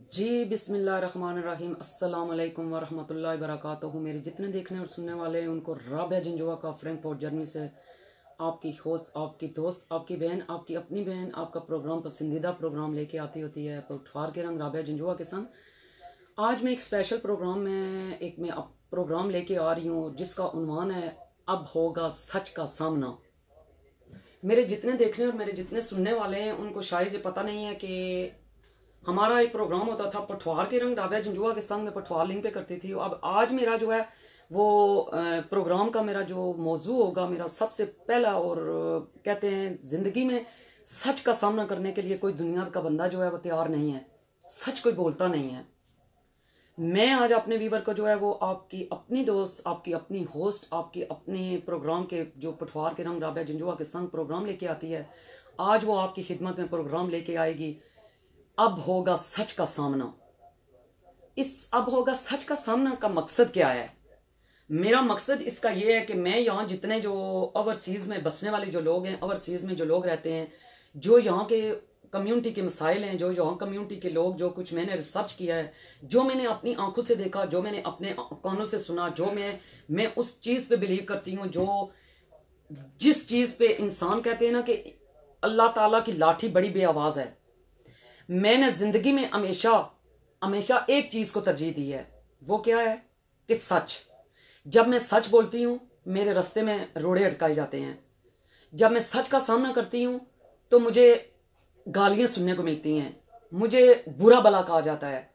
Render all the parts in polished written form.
जी बिस्मिल्लाहिर्रहमानिर्रहीम अस्सलाम वालेकुम वरहमतुल्लाहि वबरकातुहू। मेरे जितने देखने और सुनने वाले हैं उनको राबिया जंजुआ का फ्रैंकफर्ट जर्मनी से आपकी होस्ट, आपकी दोस्त, आपकी बहन, आपकी अपनी बहन, आपका प्रोग्राम, पसंदीदा प्रोग्राम लेके आती होती है पलटवार के रंग राबिया जंजुआ के संग। आज मैं एक स्पेशल प्रोग्राम में प्रोग्राम लेके आ रही हूँ जिसका उन्वान है अब होगा सच का सामना। मेरे जितने देखने और मेरे जितने सुनने वाले हैं उनको शायद ये पता नहीं है कि हमारा एक प्रोग्राम होता था पठवार के रंग राबिया जंजुआ के संग में, पठवार लिंक पे करती थी। अब आज मेरा जो है वो प्रोग्राम का मेरा जो मौजू होगा, मेरा सबसे पहला और कहते हैं जिंदगी में सच का सामना करने के लिए कोई दुनिया का बंदा जो है वो तैयार नहीं है, सच कोई बोलता नहीं है। मैं आज अपने व्यूवर को जो है वो आपकी अपनी दोस्त, आपकी अपनी होस्ट, आपकी अपनी प्रोग्राम के जो पठवार के रंग राबिया जंजुआ के संग प्रोग्राम लेके आती है, आज वो आपकी खिदमत में प्रोग्राम लेके आएगी अब होगा सच का सामना। इस अब होगा सच का सामना का मकसद क्या है? मेरा मकसद इसका यह है कि मैं यहाँ जितने जो ओवरसीज में बसने वाले जो लोग हैं, ओवरसीज में जो लोग रहते हैं, जो यहाँ के कम्युनिटी के मसाइल हैं, जो यहाँ कम्युनिटी के लोग, जो कुछ मैंने रिसर्च किया है, जो मैंने अपनी आंखों से देखा, जो मैंने अपने कानों से सुना, जो मैं उस चीज़ पे बिलीव करती हूँ, जो जिस चीज़ पे इंसान कहते हैं ना कि अल्लाह ताला की लाठी बड़ी बेआवाज़ है। मैंने जिंदगी में हमेशा हमेशा एक चीज को तरजीह दी है, वो क्या है कि सच। जब मैं सच बोलती हूं मेरे रास्ते में रोड़े अटकाए जाते हैं। जब मैं सच का सामना करती हूं तो मुझे गालियां सुनने को मिलती हैं, मुझे बुरा भला कहा जाता है,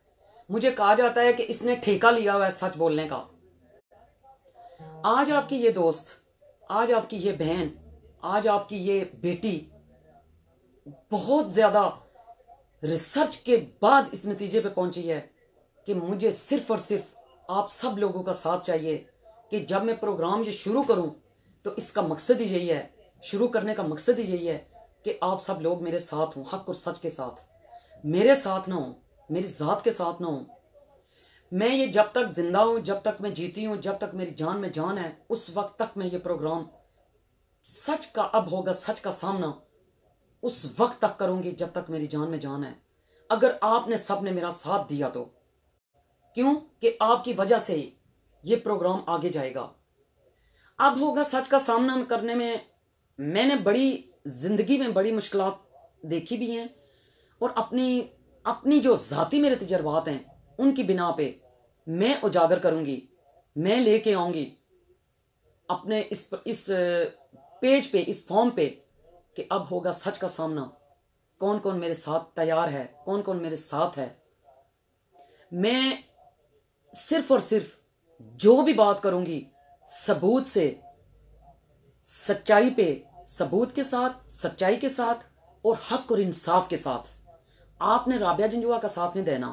मुझे कहा जाता है कि इसने ठेका लिया हुआ है सच बोलने का। आज आपकी ये दोस्त, आज आपकी ये बहन, आज आपकी ये बेटी बहुत ज्यादा रिसर्च के बाद इस नतीजे पे पहुंची है कि मुझे सिर्फ और सिर्फ आप सब लोगों का साथ चाहिए कि जब मैं प्रोग्राम ये शुरू करूं तो इसका मकसद ही यही है, शुरू करने का मकसद ही यही है कि आप सब लोग मेरे साथ हों, हक और सच के साथ। मेरे साथ ना हो, मेरी ज़ात के साथ ना हो। मैं ये जब तक जिंदा हूं, जब तक मैं जीती हूं, जब तक मेरी जान में जान है, उस वक्त तक मैं ये प्रोग्राम सच का अब होगा सच का सामना उस वक्त तक करूंगी जब तक मेरी जान में जान है। अगर आपने सब ने मेरा साथ दिया तो, क्यों कि आपकी वजह से ये प्रोग्राम आगे जाएगा। अब होगा सच का सामना करने में मैंने बड़ी जिंदगी में बड़ी मुश्किलात देखी भी हैं और अपनी अपनी जो जाती मेरे तजर्बात हैं उनकी बिना पे मैं उजागर करूंगी, मैं लेके आऊंगी अपने इस पेज पे, इस फॉर्म पे कि अब होगा सच का सामना। कौन कौन मेरे साथ तैयार है, कौन कौन मेरे साथ है। मैं सिर्फ और सिर्फ जो भी बात करूंगी सबूत से, सच्चाई पे, सबूत के साथ, सच्चाई के साथ और हक और इंसाफ के साथ। आपने राबिया जंजुआ का साथ नहीं देना,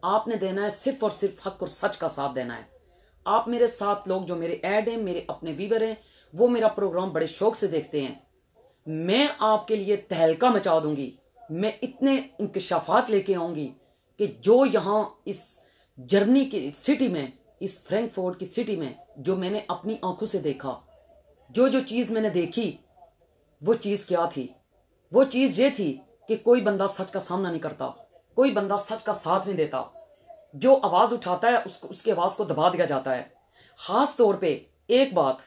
आपने देना है सिर्फ और सिर्फ हक और सच का साथ देना है। आप मेरे साथ लोग जो मेरे ऐड हैं, मेरे अपने व्यूअर हैं, वो मेरा प्रोग्राम बड़े शौक से देखते हैं। मैं आपके लिए तहलका मचा दूंगी, मैं इतने इंकशाफात लेके आऊंगी कि जो यहां इस जर्मनी की सिटी में, इस फ्रैंकफर्ट की सिटी में जो मैंने अपनी आंखों से देखा, जो जो चीज मैंने देखी, वो चीज क्या थी? वो चीज ये थी कि कोई बंदा सच का सामना नहीं करता, कोई बंदा सच का साथ नहीं देता। जो आवाज उठाता है उसको, उसकी आवाज को दबा दिया जाता है। खास तौर पे एक बात,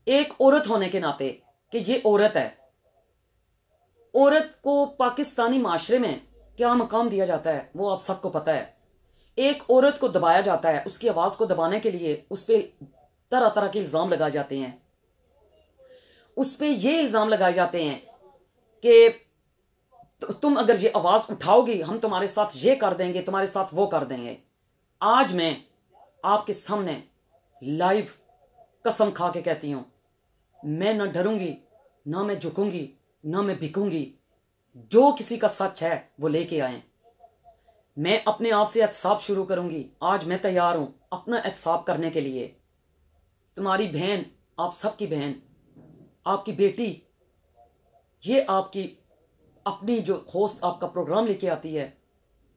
एक औरत होने के नाते कि ये औरत है, औरत को पाकिस्तानी माशरे में क्या मकाम दिया जाता है वो आप सबको पता है। एक औरत को दबाया जाता है, उसकी आवाज को दबाने के लिए उस पर तरह तरह के इल्जाम लगाए जाते हैं। उस पर यह इल्जाम लगाए जाते हैं कि तुम अगर ये आवाज उठाओगी हम तुम्हारे साथ ये कर देंगे, तुम्हारे साथ वो कर देंगे। आज मैं आपके सामने लाइव कसम खा के कहती हूं, मैं ना डरूंगी, ना मैं झुकूंगी, ना मैं बिकूंगी। जो किसी का सच है वो लेके आए। मैं अपने आप से एहतसाब शुरू करूंगी। आज मैं तैयार हूं अपना एहतसाब करने के लिए। तुम्हारी बहन, आप सबकी बहन, आपकी बेटी, ये आपकी अपनी जो होस्ट आपका प्रोग्राम लेके आती है,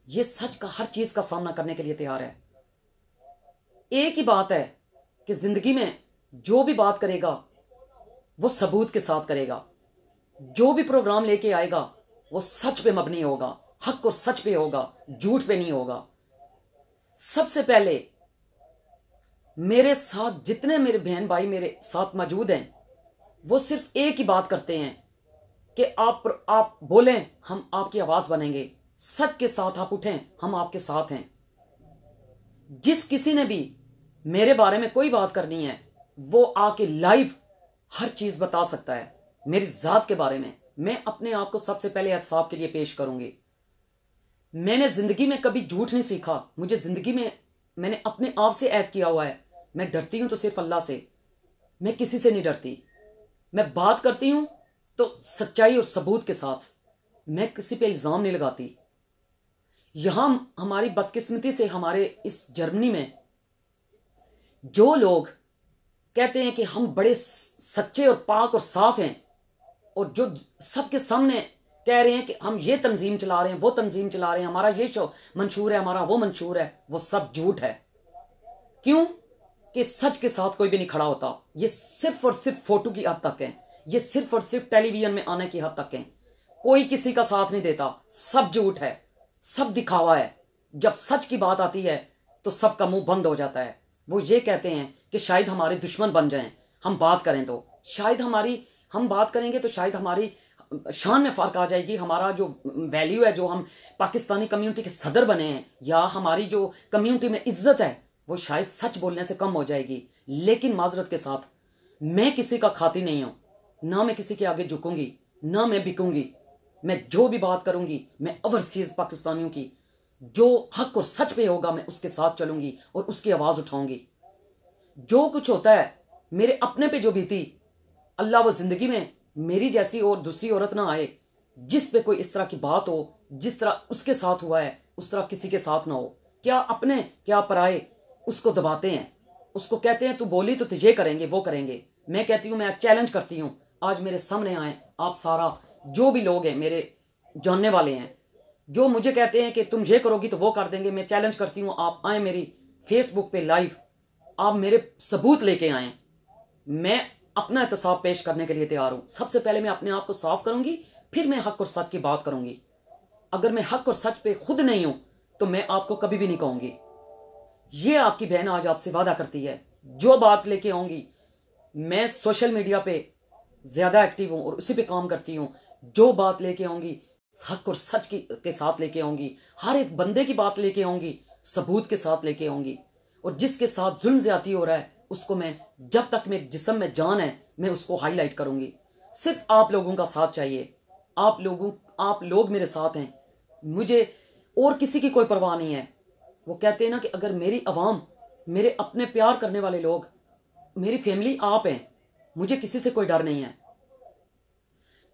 ये सच का हर चीज का सामना करने के लिए तैयार है। एक ही बात है कि जिंदगी में जो भी बात करेगा वो सबूत के साथ करेगा। जो भी प्रोग्राम लेके आएगा वो सच पे मबनी होगा, हक और सच पे होगा, झूठ पे नहीं होगा। सबसे पहले मेरे साथ जितने मेरे बहन भाई मेरे साथ मौजूद हैं, वो सिर्फ एक ही बात करते हैं कि आप बोलें, हम आपकी आवाज बनेंगे। सच के साथ आप उठें, हम आपके साथ हैं। जिस किसी ने भी मेरे बारे में कोई बात करनी है, वो आके लाइव हर चीज बता सकता है। मेरी जात के बारे में मैं अपने आप को सबसे पहले एहतसाब के लिए पेश करूंगी। मैंने जिंदगी में कभी झूठ नहीं सीखा। मुझे जिंदगी में मैंने अपने आप से ऐद किया हुआ है, मैं डरती हूं तो सिर्फ अल्लाह से, मैं किसी से नहीं डरती। मैं बात करती हूं तो सच्चाई और सबूत के साथ, मैं किसी पे इल्जाम नहीं लगाती। यहां हमारी बदकिस्मती से हमारे इस जर्मनी में जो लोग कहते हैं कि हम बड़े सच्चे और पाक और साफ हैं, और जो सबके सामने कह रहे हैं कि हम ये तंजीम चला रहे हैं, वो तंजीम चला रहे हैं, हमारा ये शो मंशूर है, हमारा वो मंशूर है, वो सब झूठ है। क्यों? कि सच के साथ कोई भी नहीं खड़ा होता। ये सिर्फ और सिर्फ फोटो की हद तक है, ये सिर्फ और सिर्फ टेलीविजन में आने की हद तक है। कोई किसी का साथ नहीं देता, सब झूठ है, सब दिखावा है। जब सच की बात आती है तो सबका मुंह बंद हो जाता है। वो ये कहते हैं कि शायद हमारे दुश्मन बन जाएं, हम बात करें तो शायद हम बात करेंगे तो शायद हमारी शान में फर्क आ जाएगी, हमारा जो वैल्यू है, जो हम पाकिस्तानी कम्युनिटी के सदर बने हैं, या हमारी जो कम्युनिटी में इज्जत है, वो शायद सच बोलने से कम हो जाएगी। लेकिन माजरत के साथ, मैं किसी का खाती नहीं हूं, ना मैं किसी के आगे झुकूंगी, ना मैं बिकूंगी। मैं जो भी बात करूंगी, मैं ओवरसीज पाकिस्तानियों की जो हक और सच पे होगा, मैं उसके साथ चलूंगी और उसकी आवाज उठाऊंगी। जो कुछ होता है मेरे अपने पे जो बीती, अल्लाह वो जिंदगी में मेरी जैसी और दूसरी औरत ना आए जिस पे कोई इस तरह की बात हो, जिस तरह उसके साथ हुआ है उस तरह किसी के साथ ना हो। क्या अपने क्या पराए उसको दबाते हैं, उसको कहते हैं तू बोली तो तुझे करेंगे, वो करेंगे। मैं कहती हूं, मैं चैलेंज करती हूं, आज मेरे सामने आए आप सारा, जो भी लोग हैं मेरे जानने वाले हैं, जो मुझे कहते हैं कि तुम ये करोगी तो वो कर देंगे। मैं चैलेंज करती हूं, आप आए मेरी फेसबुक पे लाइव, आप मेरे सबूत लेके आए, मैं अपना एहतसाब पेश करने के लिए तैयार हूं। सबसे पहले मैं अपने आप को साफ करूंगी, फिर मैं हक और सच की बात करूंगी। अगर मैं हक और सच पे खुद नहीं हूं तो मैं आपको कभी भी नहीं कहूंगी। ये आपकी बहन आज आपसे वादा करती है, जो बात लेके आऊंगी, मैं सोशल मीडिया पे ज्यादा एक्टिव हूं और उसी पे काम करती हूं। जो बात लेके आऊंगी हक और सच के साथ लेके आऊंगी, हर एक बंदे की बात लेके आऊंगी, सबूत के साथ लेके आऊंगी। और जिसके साथ जुल्म ज्यादती हो रहा है उसको मैं, जब तक मेरे जिस्म में जान है, मैं उसको हाईलाइट करूंगी। सिर्फ आप लोगों का साथ चाहिए, आप लोग मेरे साथ हैं, मुझे और किसी की कोई परवाह नहीं है। वो कहते हैं ना कि अगर मेरी आवाम, मेरे अपने प्यार करने वाले लोग, मेरी फैमिली आप हैं, मुझे किसी से कोई डर नहीं है।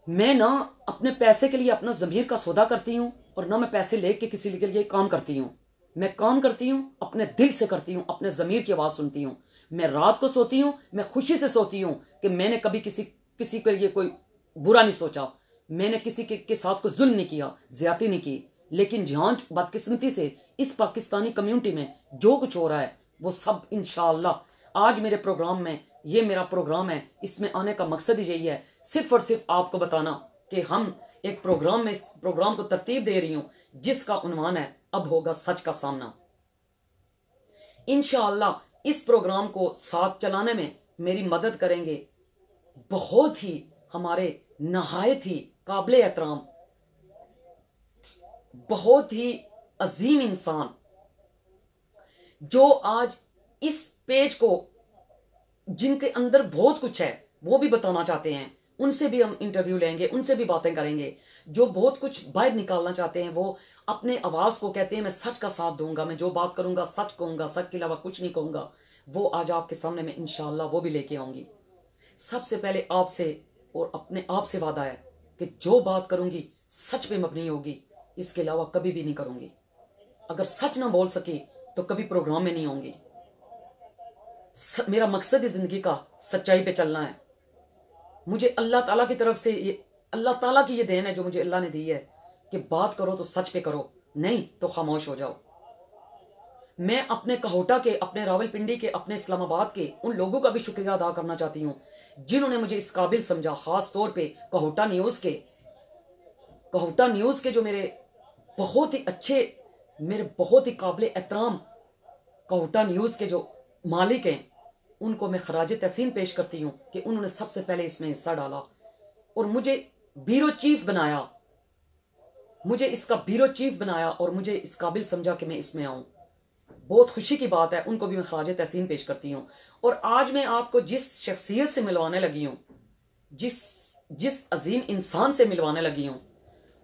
मैं ना अपने पैसे के लिए अपना ज़मीर का सौदा करती हूं और ना मैं पैसे लेके किसी के लिए काम करती हूं। मैं काम करती हूं, अपने दिल से करती हूं, अपने ज़मीर की आवाज़ सुनती हूं। मैं रात को सोती हूं, मैं खुशी से सोती हूं कि मैंने कभी किसी के लिए कोई बुरा नहीं सोचा, मैंने किसी के साथ कोई जुल्म नहीं किया, ज्यादती नहीं की। लेकिन जहां बदकिस्मती से इस पाकिस्तानी कम्युनिटी में जो कुछ हो रहा है वो सब इंशाअल्लाह आज मेरे प्रोग्राम में, ये मेरा प्रोग्राम है, इसमें आने का मकसद ही यही है, सिर्फ और सिर्फ आपको बताना कि हम एक प्रोग्राम में, इस प्रोग्राम को तरतीब दे रही हूं जिसका उन्वान है अब होगा सच का सामना। इंशाअल्लाह इस प्रोग्राम को साथ चलाने में मेरी मदद करेंगे बहुत ही हमारे नहायत ही काबिल एहतराम, बहुत ही अजीम इंसान, जो आज इस पेज को, जिनके अंदर बहुत कुछ है वो भी बताना चाहते हैं, उनसे भी हम इंटरव्यू लेंगे, उनसे भी बातें करेंगे। जो बहुत कुछ बाहर निकालना चाहते हैं, वो अपने आवाज को कहते हैं मैं सच का साथ दूंगा, मैं जो बात करूंगा सच कहूंगा, सच के अलावा कुछ नहीं कहूंगा, वो आज आपके सामने में इंशाअल्लाह वो भी लेके आऊंगी। सबसे पहले आपसे और अपने आप से वादा है कि जो बात करूंगी सच पे मबनी होगी, इसके अलावा कभी भी नहीं करूंगी। अगर सच ना बोल सकी तो कभी प्रोग्राम में नहीं आऊंगी। मेरा मकसद है जिंदगी का सच्चाई पे चलना है। मुझे अल्लाह ताला की तरफ से ये अल्लाह ताला की ये देन है जो मुझे अल्लाह ने दी है कि बात करो तो सच पे करो, नहीं तो खामोश हो जाओ। मैं अपने कहोटा के, अपने रावलपिंडी के, अपने इस्लामाबाद के उन लोगों का भी शुक्रिया अदा करना चाहती हूँ जिन्होंने मुझे इस काबिल समझा, खास तौर पे कहोटा न्यूज़ के जो मेरे बहुत ही अच्छे, मेरे बहुत ही काबिल एहतराम कहोटा न्यूज़ के जो मालिक हैं, उनको मैं खराज तहसीन पेश करती हूँ कि उन्होंने सबसे पहले इसमें हिस्सा डाला और मुझे ब्यूरो चीफ बनाया, मुझे इसका ब्यूरो चीफ बनाया और मुझे इस काबिल समझा कि मैं इसमें आऊँ। बहुत खुशी की बात है, उनको भी मैं खराज तहसीन पेश करती हूँ। और आज मैं आपको जिस शख्सियत से मिलवाने लगी हूँ, जिस अजीम इंसान से मिलवाने लगी हूँ,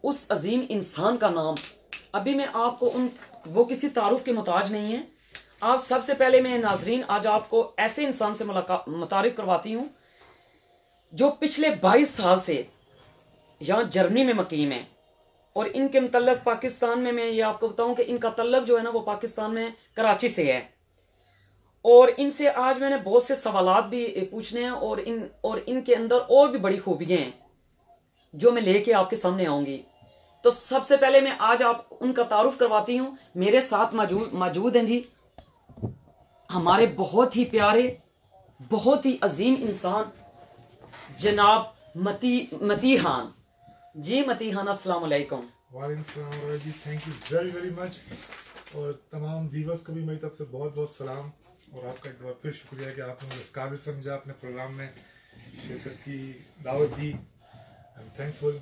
उस अजीम इंसान का नाम अभी मैं आपको वो किसी तारुफ के मुताज नहीं है। आप सबसे पहले मैं नाजरीन आज आपको ऐसे इंसान से मुतारिफ करवाती हूँ जो पिछले 22 साल से यहाँ जर्मनी में मुकीम है और इनके मुतल्लक पाकिस्तान में मैं ये आपको बताऊं कि इनका तल्लक जो है ना वो पाकिस्तान में कराची से है। और इनसे आज मैंने बहुत से सवालात भी पूछने हैं और इनके अंदर और भी बड़ी खूबियां हैं जो मैं लेके आपके सामने आऊंगी। तो सबसे पहले मैं आज आप उनका तारुफ करवाती हूँ। मेरे साथ मौजूद हैं जी हमारे बहुत ही प्यारे, बहुत ही अजीम इंसान जनाब मती खान जी। मती खान, अस्सलाम वालेकुम। वालेकुम सलाम जी, thank you very very much. और तमाम व्यूवर्स को भी मेरी तरफ से बहुत बहुत सलाम और आपका एक बार फिर शुक्रिया कि आपने मुझे इस काबिल समझा, अपने प्रोग्राम में शिरकत की दावत दी। आई एम थैंकफुल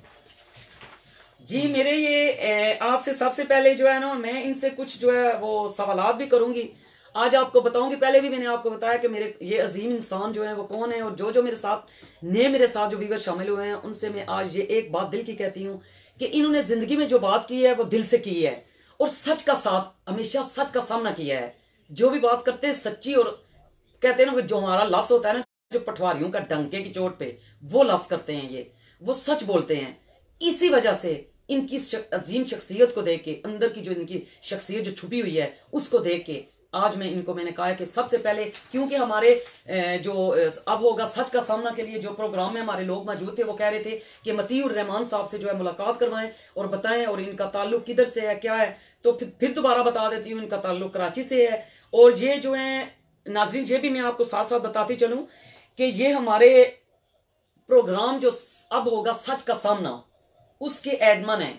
जी। मेरे ये आपसे सबसे पहले जो है ना मैं इनसे कुछ जो है वो सवालात भी करूंगी, आज आपको बताऊंगी। पहले भी मैंने आपको बताया कि मेरे ये अजीम इंसान जो है वो कौन है और जो मेरे साथ जो व्यूवर शामिल हुए हैं उनसे मैं आज ये एक बात दिल की कहती हूँ कि इन्होंने जिंदगी में जो बात की है वो दिल से की है और सच का साथ, हमेशा सच का सामना किया है। जो भी बात करते हैं सच्ची, और कहते हैं ना जो हमारा लफ्ज होता है ना जो पटवारियों का डंके की चोट पे वो लफ्ज करते हैं, ये वो सच बोलते हैं। इसी वजह से इनकी अजीम शख्सियत को देख के, अंदर की जो इनकी शख्सियत जो छुपी हुई है उसको देख के आज मैंने कहा कि सबसे पहले, क्योंकि हमारे जो अब होगा सच का सामना के लिए जो प्रोग्राम में हमारे लोग मौजूद थे वो कह रहे थे कि मतीउर रहमान साहब से जो है मुलाकात करवाएं और बताएं और इनका ताल्लुक किधर से है, क्या है। तो फिर दोबारा बता देती हूँ, इनका ताल्लुक कराची से है। और ये जो है नाज़रीन, ये भी मैं आपको साथ साथ बताती चलूं कि ये हमारे प्रोग्राम जो अब होगा सच का सामना उसके एडमन है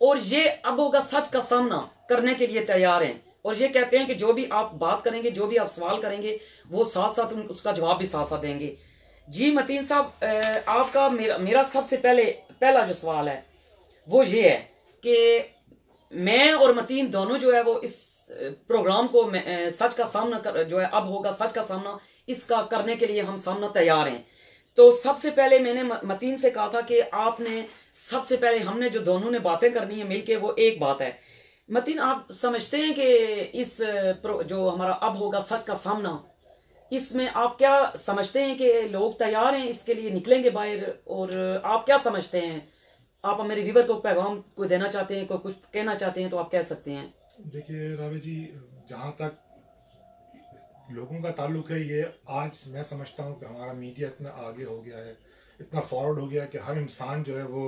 और ये अब होगा सच का सामना करने के लिए तैयार हैं। और ये कहते हैं कि जो भी आप बात करेंगे, जो भी आप सवाल करेंगे, वो साथ साथ उसका जवाब भी साथ साथ देंगे। जी मतीन साहब, आपका मेरा सबसे पहला जो सवाल है वो ये है कि मैं और मतीन दोनों जो है वो इस प्रोग्राम को सच का सामना जो है अब होगा सच का सामना, इसका करने के लिए हम सामना तैयार हैं। तो सबसे पहले मैंने मतीन से कहा था कि आपने सबसे पहले हमने जो दोनों ने बातें करनी है मिलके वो एक बात है। मतीन, आप समझते हैं कि इस जो हमारा अब होगा सच का सामना, इसमें आप क्या समझते हैं कि लोग तैयार हैं इसके लिए, निकलेंगे बाहर? और आप क्या समझते हैं? आप मेरे व्यूवर को पैगाम कोई देना चाहते हैं, कोई कुछ कहना चाहते हैं तो आप कह सकते हैं। देखिए रावे जी, जहाँ तक लोगों का ताल्लुक है, ये आज मैं समझता हूँ कि हमारा मीडिया इतना आगे हो गया है, इतना फॉरवर्ड हो गया है कि हर इंसान जो है वो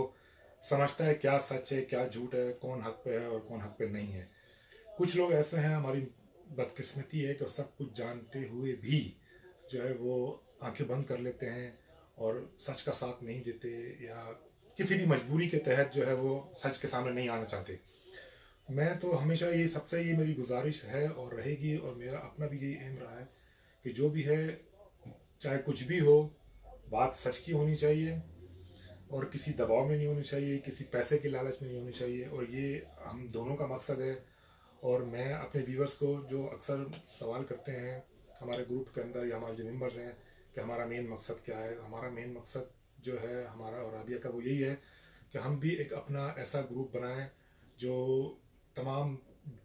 समझता है क्या सच है क्या झूठ है, कौन हक पे है और कौन हक पे नहीं है। कुछ लोग ऐसे हैं, हमारी बदकिस्मती है कि सब कुछ जानते हुए भी जो है वो आंखें बंद कर लेते हैं और सच का साथ नहीं देते या किसी भी मजबूरी के तहत जो है वो सच के सामने नहीं आना चाहते। मैं तो हमेशा ये मेरी गुजारिश है और रहेगी और मेरा अपना भी यही एम रहा है कि जो भी है, चाहे कुछ भी हो, बात सच की होनी चाहिए और किसी दबाव में नहीं होनी चाहिए, किसी पैसे के लालच में नहीं होनी चाहिए। और ये हम दोनों का मकसद है। और मैं अपने व्यूवर्स को जो अक्सर सवाल करते हैं हमारे ग्रुप के अंदर या हमारे जो मेंबर्स हैं कि हमारा मेन मकसद क्या है, हमारा मेन मकसद जो है हमारा और राबिया का वो यही है कि हम भी एक अपना ऐसा ग्रुप बनाएं जो तमाम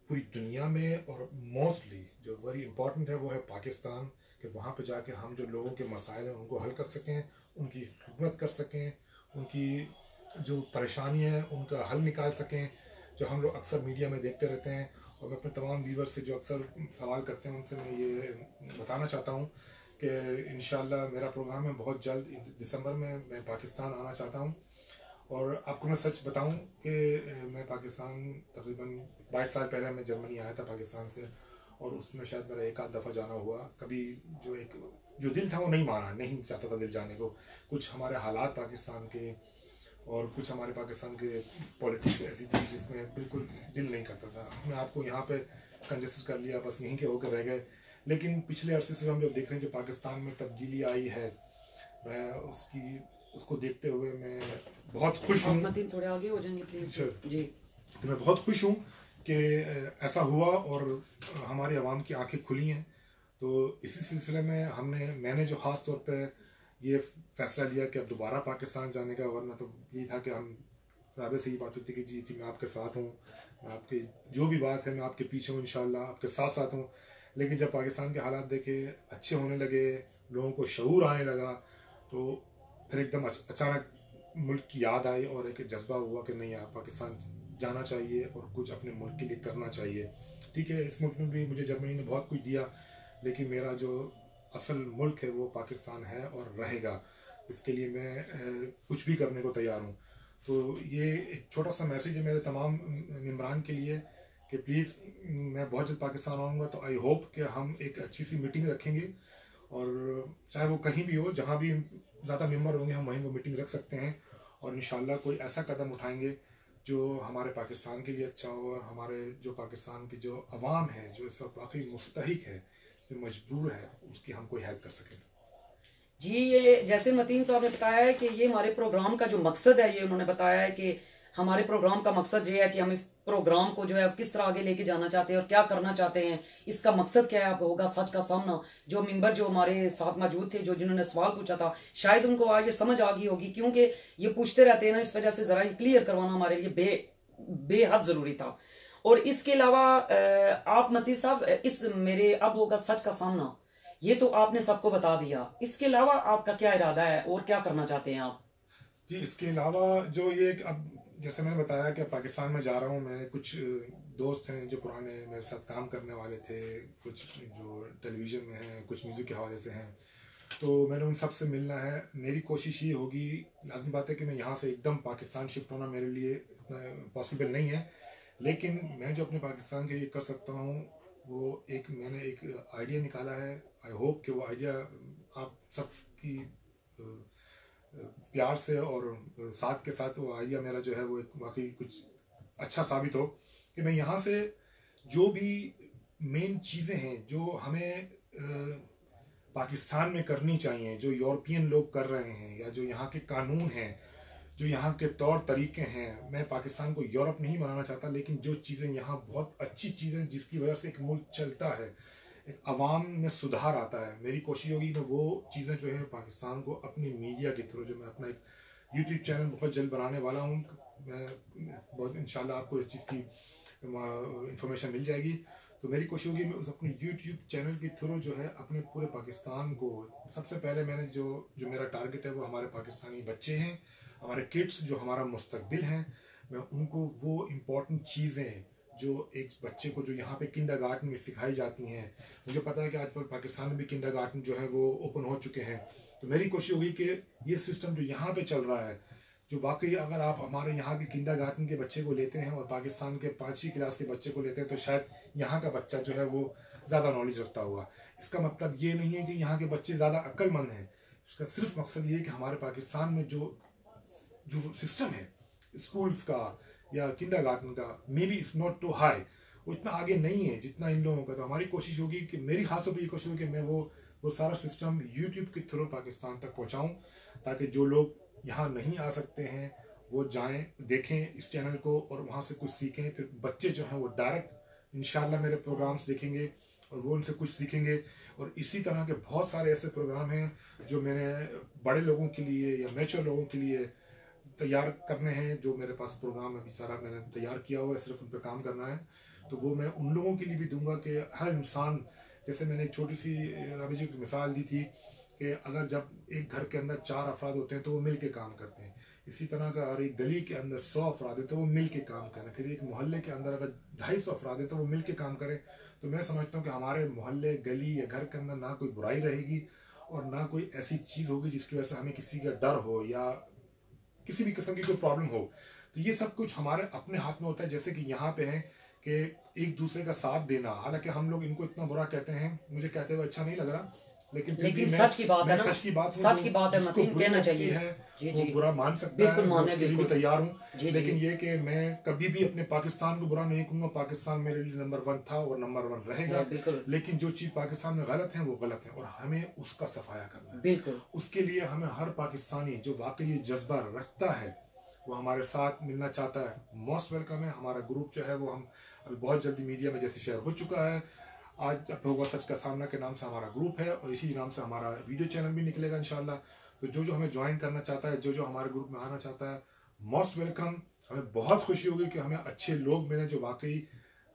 पूरी दुनिया में, और मोस्टली जो वेरी इंपॉर्टेंट है वो है पाकिस्तान, कि वहाँ पे जाके हम जो लोगों के मसाइल हैं उनको हल कर सकें, उनकी खिदमत कर सकें, उनकी जो परेशानी है उनका हल निकाल सकें, जो हम लोग अक्सर मीडिया में देखते रहते हैं। और मैं अपने तमाम व्यूवर्स से जो अक्सर सवाल करते हैं उनसे मैं ये बताना चाहता हूँ कि इंशाल्लाह मेरा प्रोग्राम है बहुत जल्द, दिसंबर में मैं पाकिस्तान आना चाहता हूँ और आपको मैं सच बताऊं कि मैं पाकिस्तान तकरीबन 22 साल पहले मैं जर्मनी आया था पाकिस्तान से, और उसमें शायद मेरा एक आध दफ़ा जाना हुआ। कभी जो दिल था वो नहीं माना, नहीं चाहता था दिल जाने को। कुछ हमारे हालात पाकिस्तान के और कुछ हमारे पाकिस्तान के पॉलिटिक्स ऐसी थी जिसमें बिल्कुल दिल नहीं करता था। हमने आपको यहाँ पे कंजेस्ट कर लिया, बस यहीं के होकर रह गए। लेकिन पिछले अरसे से हम जब देख रहे हैं जो पाकिस्तान में तब्दीली आई है, मैं उसको देखते हुए मैं बहुत खुश हूँ। मतीन थोड़े आगे हो जाएंगे प्लीज जी। तो मैं बहुत खुश हूँ कि ऐसा हुआ और हमारी आवाम की आंखें खुली हैं। तो इसी सिलसिले में मैंने जो ख़ास तौर पे ये फैसला लिया कि अब दोबारा पाकिस्तान जाने का, वरना तो यही था कि हम राबे से ही बात होती कि जी मैं आपके साथ हूँ, मैं आपकी जो भी बात है मैं आपके पीछे हूँ, इंशाल्लाह आपके साथ साथ हूँ। लेकिन जब पाकिस्तान के हालात देखे, अच्छे होने लगे, लोगों को शऊर आने लगा, तो फिर एकदम अचानक मुल्क की याद आई और एक जज्बा हुआ कि नहीं यार पाकिस्तान जाना चाहिए और कुछ अपने मुल्क के लिए करना चाहिए। ठीक है, इस मुल्क में भी मुझे जर्मनी ने बहुत कुछ दिया, लेकिन मेरा जो असल मुल्क है वो पाकिस्तान है और रहेगा। इसके लिए मैं कुछ भी करने को तैयार हूँ। तो ये एक छोटा सा मैसेज है मेरे तमाम मेम्बरान के लिए कि प्लीज़ मैं बहुत जल्द पाकिस्तान आऊँगा, तो आई होप कि हम एक अच्छी सी मीटिंग रखेंगे, और चाहे वो कहीं भी हो, जहाँ भी ज़्यादा मेंबर होंगे हम वहीं वो मीटिंग रख सकते हैं, और इंशाल्लाह कोई ऐसा कदम उठाएंगे जो हमारे पाकिस्तान के लिए अच्छा हो, और हमारे जो पाकिस्तान की जो अवाम है जो इस वक्त वाकई मुस्तहिक है, जो मजबूर है, उसकी हम कोई हेल्प कर सकें। जी, ये जैसे मतीन साहब ने बताया है कि ये हमारे प्रोग्राम का जो मकसद है, ये उन्होंने बताया है कि हमारे प्रोग्राम का मकसद ये है कि हम इस प्रोग्राम को जो है किस तरह आगे लेके जाना चाहते हैं और क्या करना चाहते हैं। इसका मकसद क्या है होगा, सच का सामना। जो मेंबर जो हमारे साथ मौजूद थे, जो जिन्होंने सवाल पूछा था, शायद उनको आज ये समझ आ गई होगी, क्योंकि ये पूछते रहते हैं ना, इस वजह से जरा ये क्लियर करवाना हमारे लिए बेहद जरूरी था। और इसके अलावा आप मतीन साहब, इस मेरे अब होगा सच का सामना, ये तो आपने सबको बता दिया। इसके अलावा आपका क्या इरादा है और क्या करना चाहते हैं आप? जी, इसके अलावा जो ये अब जैसे मैंने बताया कि पाकिस्तान में जा रहा हूँ, मेरे कुछ दोस्त हैं जो पुराने मेरे साथ काम करने वाले थे, कुछ जो टेलीविज़न में हैं, कुछ म्यूज़िक के हवाले से हैं, तो मैंने उन सब से मिलना है। मेरी कोशिश ये होगी, लाज़मी बात है कि मैं यहाँ से एकदम पाकिस्तान शिफ्ट होना मेरे लिए इतना पॉसिबल नहीं है, लेकिन मैं जो अपने पाकिस्तान के लिए कर सकता हूँ वो मैंने एक आइडिया निकाला है। आई होप कि वो आइडिया आप सबकी प्यार से और साथ के साथ वो आइडिया मेरा जो है वो एक वाकई कुछ अच्छा साबित हो, कि मैं यहाँ से जो भी मेन चीज़ें हैं जो हमें पाकिस्तान में करनी चाहिए, जो यूरोपियन लोग कर रहे हैं, या जो यहाँ के कानून हैं, जो यहाँ के तौर तरीके हैं, मैं पाकिस्तान को यूरोप नहीं बनाना चाहता, लेकिन जो चीज़ें यहाँ बहुत अच्छी चीज़ें जिसकी वजह से एक मुल्क चलता है, एक आवाम में सुधार आता है, मेरी कोशिश होगी कि वो चीज़ें जो है पाकिस्तान को अपनी मीडिया के थ्रू, जो मैं अपना एक यूट्यूब चैनल बहुत जल्द बनाने वाला हूँ, मैं बहुत इंशाल्लाह आपको इस चीज़ की इंफॉर्मेशन मिल जाएगी, तो मेरी कोशिश होगी मैं उस अपने यूट्यूब चैनल के थ्रू जो है अपने पूरे पाकिस्तान को, सबसे पहले मैंने जो मेरा टारगेट है वो हमारे पाकिस्तानी बच्चे हैं, हमारे किड्स जो हमारा मुस्तकबिल हैं, मैं उनको वो इम्पोर्टेंट चीज़ें जो एक बच्चे को जो यहाँ पे किंडरगार्टन में सिखाई जाती हैं, मुझे पता है कि आजकल पाकिस्तान में भी किंडरगार्टन जो है वो ओपन हो चुके हैं, तो मेरी कोशिश होगी कि ये सिस्टम जो यहाँ पे चल रहा है, जो वाकई अगर आप हमारे यहाँ के किंडरगार्टन के बच्चे को लेते हैं और पाकिस्तान के 5वीं क्लास के बच्चे को लेते हैं, तो शायद यहाँ का बच्चा जो है वो ज़्यादा नॉलेज रखता होगा। इसका मतलब ये नहीं है कि यहाँ के बच्चे ज़्यादा अक्लमंद हैं, इसका सिर्फ मकसद ये है कि हमारे पाकिस्तान में जो सिस्टम है स्कूल्स का या किंडरगार्टन का, maybe it's not too high, वो इतना आगे नहीं है जितना इन लोगों का। तो हमारी कोशिश होगी कि मेरी खास तौर पर ये कोशिश होगी कि मैं वो सारा सिस्टम यूट्यूब के थ्रू पाकिस्तान तक पहुँचाऊँ, ताकि जो लोग यहाँ नहीं आ सकते हैं वो जाएं, देखें इस चैनल को और वहाँ से कुछ सीखें। फिर बच्चे जो हैं वो डायरेक्ट इंशाल्लाह मेरे प्रोग्राम्स देखेंगे और वो उनसे कुछ सीखेंगे। और इसी तरह के बहुत सारे ऐसे प्रोग्राम हैं जो मैंने बड़े लोगों के लिए या मैच्योर लोगों के लिए तैयार करने हैं, जो मेरे पास प्रोग्राम अभी सारा मैंने तैयार किया हुआ है, सिर्फ उन पर काम करना है। तो वो मैं उन लोगों के लिए भी दूंगा कि हर इंसान, जैसे मैंने एक छोटी सी रवि जी की मिसाल दी थी कि अगर जब एक घर के अंदर 4 अफराद होते हैं तो वो मिल के काम करते हैं, इसी तरह का अगर एक गली के अंदर 100 अफराद है तो वो मिल के काम करें, फिर एक मोहल्ले के अंदर अगर 250 अफराद है तो वो मिल के काम करें। तो मैं समझता हूँ कि हमारे मोहल्ले, गली या घर के अंदर ना कोई बुराई रहेगी और ना कोई ऐसी चीज़ होगी जिसकी वजह से हमें किसी का डर हो या किसी भी किस्म की कोई प्रॉब्लम हो, तो ये सब कुछ हमारे अपने हाथ में होता है। जैसे कि यहाँ पे है कि एक दूसरे का साथ देना, हालांकि हम लोग इनको इतना बुरा कहते हैं, मुझे कहते हुए अच्छा नहीं लग रहा, लेकिन फिर भी सच की बात है ना, सच की बात सच की बात है, जिसको मतीन बुरी कहना लगती चाहिए है जी वो जी बुरा मान सकता है, बिल्कुल मैं माने उसके लिए भी बिल्कुल तैयार हूँ। जी लेकिन जी ये कि मैं कभी भी अपने पाकिस्तान को बुरा नहीं कहूंगा, पाकिस्तान मेरे लिए नंबर 1 था और नंबर 1 रहेगा, है बिल्कुल लेकिन जो चीज पाकिस्तान में गलत है वो गलत है और हमें उसका सफाया करना है। बिल्कुल उसके लिए हमें हर पाकिस्तानी जो वाकई ये जज्बा रखता है वो हमारे साथ मिलना चाहता है, मोस्ट वेलकम है। हमारा ग्रुप जो है वो हम अभी बहुत जल्दी मीडिया में जैसे शेयर हो चुका है, आज अब होगा सच का सामना के नाम से हमारा ग्रुप है और इसी नाम से हमारा वीडियो चैनल भी निकलेगा इंशाल्लाह। तो जो जो हमें ज्वाइन करना चाहता है, जो जो हमारे ग्रुप में आना चाहता है, मोस्ट वेलकम। हमें बहुत खुशी होगी कि हमें अच्छे लोग मिले जो वाकई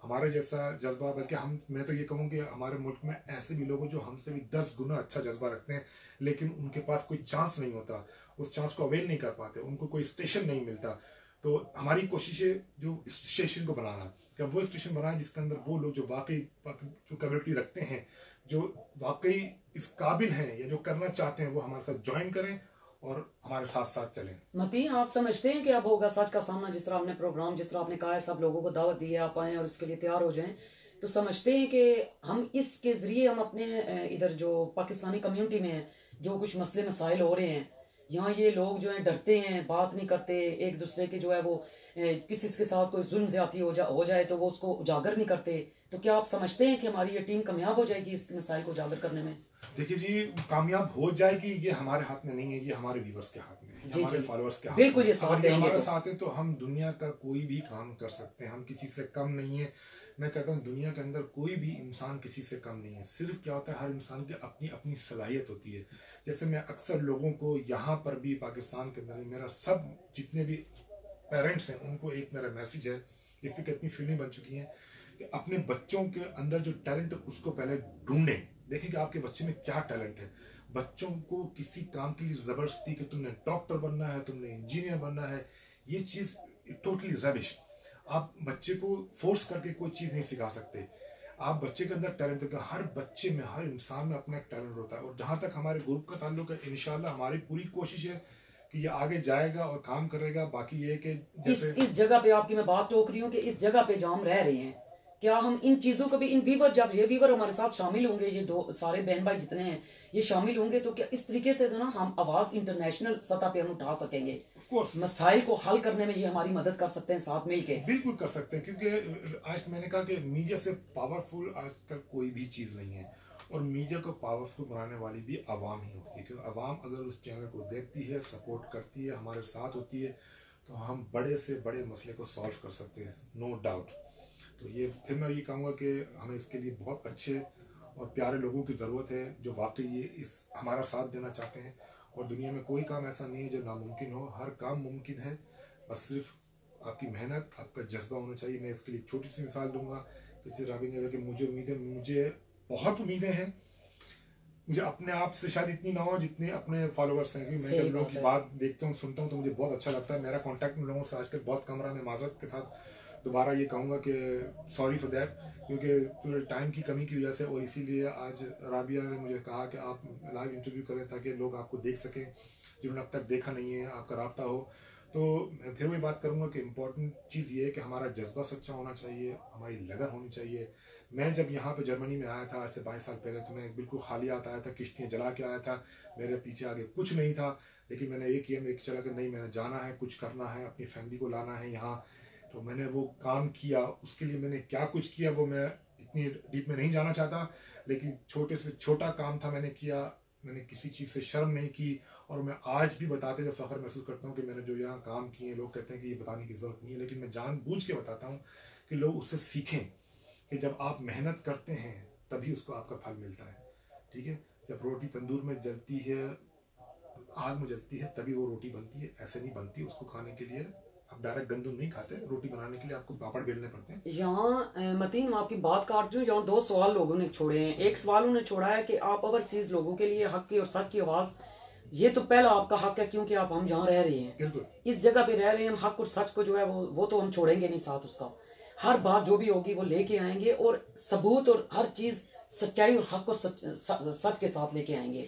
हमारे जैसा जज्बा, बल्कि हम मैं तो ये कहूँ कि हमारे मुल्क में ऐसे भी लोग हैं जो हमसे भी 10 गुना अच्छा जज्बा रखते हैं, लेकिन उनके पास कोई चांस नहीं होता, उस चांस को अवेल नहीं कर पाते, उनको कोई स्टेशन नहीं मिलता। तो हमारी कोशिश है जो स्टेशन को बनाना, कि वो स्टेशन बनाए जिसके अंदर वो लोग जो वाकई जो कैपेबिलिटी रखते हैं, जो वाकई इस काबिल हैं या जो करना चाहते हैं, वो हमारे साथ ज्वाइन करें और हमारे साथ साथ चलें। मतीन, आप समझते हैं कि अब होगा सच का सामना, जिस तरह आपने प्रोग्राम, जिस तरह आपने कहा है, सब लोगों को दावत दी है, आप आएँ और इसके लिए तैयार हो जाएं, तो समझते हैं कि हम इसके जरिए हम अपने इधर जो पाकिस्तानी कम्युनिटी में है, जो कुछ मसले मसाइल हो रहे हैं, यहाँ ये लोग जो हैं डरते हैं, बात नहीं करते, एक दूसरे के जो है वो किसी के साथ कोई जुल्म ज्यादती हो जाए तो वो उसको उजागर नहीं करते, तो क्या आप समझते हैं कि हमारी ये टीम कामयाब हो जाएगी इस मसाइल को उजागर करने में? देखिए जी, कामयाब हो जाएगी ये हमारे हाथ में नहीं है, ये हमारे व्यूवर्स के हाथ में है, जी हमारे जी फॉलोअर्स के हाथ बिल्कुल, में ये है। साथ अगर ये देंगे हमारे तो साथ है तो हम दुनिया का कोई भी काम कर सकते हैं, हम किसी से कम नहीं है। मैं कहता हूँ दुनिया के अंदर कोई भी इंसान किसी से कम नहीं है, सिर्फ क्या होता है हर इंसान की अपनी अपनी सलाहियत होती है। जैसे मैं अक्सर लोगों को यहाँ पर भी पाकिस्तान के अंदर मेरा सब जितने भी पेरेंट्स हैं उनको एक मेरा मैसेज है, इस पर कितनी फिल्में बन चुकी हैं, कि अपने बच्चों के अंदर जो टैलेंट है उसको पहले ढूंढें, देखें कि आपके बच्चे में क्या टैलेंट है। बच्चों को किसी काम के लिए जबरदस्ती कि तुमने डॉक्टर बनना है, तुमने इंजीनियर बनना है, ये चीज टोटली रबिश। आप बच्चे को फोर्स करके कोई चीज नहीं सिखा सकते। आप बच्चे के अंदर टैलेंट है, हर बच्चे में, हर इंसान में अपना एक टैलेंट होता है। और जहां तक हमारे ग्रुप का ताल्लुक है, इंशाल्लाह हमारी पूरी कोशिश है कि ये आगे जाएगा और काम करेगा। बाकी ये कि जैसे इस जगह पे आपकी मैं बात टोक रही हूँ कि इस जगह पे जहाँ हम रह रहे हैं, क्या हम इन चीजों को भी, इन व्यूवर, जब ये व्यूवर हमारे साथ शामिल होंगे, ये दो सारे बहन भाई जितने हैं ये शामिल होंगे, तो क्या इस तरीके से ना हम आवाज इंटरनेशनल सतह पे हम उठा सकेंगे, मसाइल को हल करने में ये हमारी मदद कर सकते हैं साथ मिलके? बिल्कुल कर सकते हैं, क्योंकि आज मैंने कहा कि मीडिया से पावरफुल आजकल कोई भी चीज़ नहीं है, और मीडिया को पावरफुल बनाने वाली भी आवाम ही होती है। क्योंकि आवाम अगर उस चैनल को देखती है, सपोर्ट करती है, हमारे साथ होती है, तो हम बड़े से बड़े मसले को सॉल्व कर सकते हैं, नो डाउट। तो ये फिर मैं ये कहूँगा कि हमें इसके लिए बहुत अच्छे और प्यारे लोगों की ज़रूरत है जो वाकई ये इस हमारा साथ देना चाहते हैं। और दुनिया में कोई काम ऐसा नहीं है जो नामुमकिन हो, हर काम मुमकिन है, बस सिर्फ आपकी मेहनत, आपका जज्बा होना चाहिए। मैं इसके लिए छोटी सी मिसाल दूंगा कि राबी ने कहा कि मुझे बहुत उम्मीदें हैं, मुझे अपने आप से शायद इतनी ना हो जितने अपने फॉलोअर्स हैं। क्योंकि मैं जब लोगों की बात देखता हूँ, सुनता हूँ, तो मुझे बहुत अच्छा लगता है। मेरा कॉन्टैक्ट उन लोगों से आजकल बहुत कम रहा। मैं माजरत के साथ दोबारा ये कहूँगा कि सॉरी फॉर दैट, क्योंकि थोड़े टाइम की कमी की वजह से, और इसीलिए आज राबिया ने मुझे कहा कि आप लाइव इंटरव्यू करें ताकि लोग आपको देख सकें जिन्होंने अब तक देखा नहीं है, आपका राब्ता हो। तो मैं फिर वही बात करूँगा कि इम्पोर्टेंट चीज़ ये है कि हमारा जज्बा सच्चा होना चाहिए, हमारी लगन होनी चाहिए। मैं जब यहाँ पे जर्मनी में आया था आज से 22 साल पहले, तो मैं बिल्कुल खाली हाथ आया था, किश्तियाँ जला के आया था, मेरे पीछे आगे कुछ नहीं था। लेकिन मैंने एक ही एक चला कि नहीं, मैंने जाना है, कुछ करना है, अपनी फैमिली को लाना है यहाँ। तो मैंने वो काम किया। उसके लिए मैंने क्या कुछ किया वो मैं इतनी डीप में नहीं जाना चाहता, लेकिन छोटे से छोटा काम था, मैंने किया। मैंने किसी चीज़ से शर्म नहीं की, और मैं आज भी बताते हुए फ़ख्र महसूस करता हूँ कि मैंने जो यहाँ काम किए, लोग कहते हैं कि ये बताने की ज़रूरत नहीं है, लेकिन मैं जानबूझ के बताता हूँ कि लोग उससे सीखें कि जब आप मेहनत करते हैं तभी उसको आपका फल मिलता है। ठीक है, जब रोटी तंदूर में जलती है, आग में जलती है, तभी वो रोटी बनती है, ऐसे नहीं बनती। उसको खाने के लिए आप डायरेक्ट गंदम नहीं खाते, रोटी बनाने के लिए आपको पापड़ बेलने पड़ते हैं। यहाँ मतीन, मैं आपकी बात काट रही हूँ, यहाँ 2 सवाल लोगों ने छोड़े हैं। एक सवाल उन्होंने छोड़ा है कि आप ओवरसीज लोगों के लिए हक की और सच की आवाज, ये तो पहला आपका हक है, क्योंकि आप हम जहाँ रह रहे हैं, इस जगह पे रह रहे हैं, हम हक और सच को जो है वो तो हम छोड़ेंगे नहीं साथ। उसका हर बात जो भी होगी वो लेके आएंगे, और सबूत और हर चीज सच्चाई और हक को सच के साथ लेके आएंगे।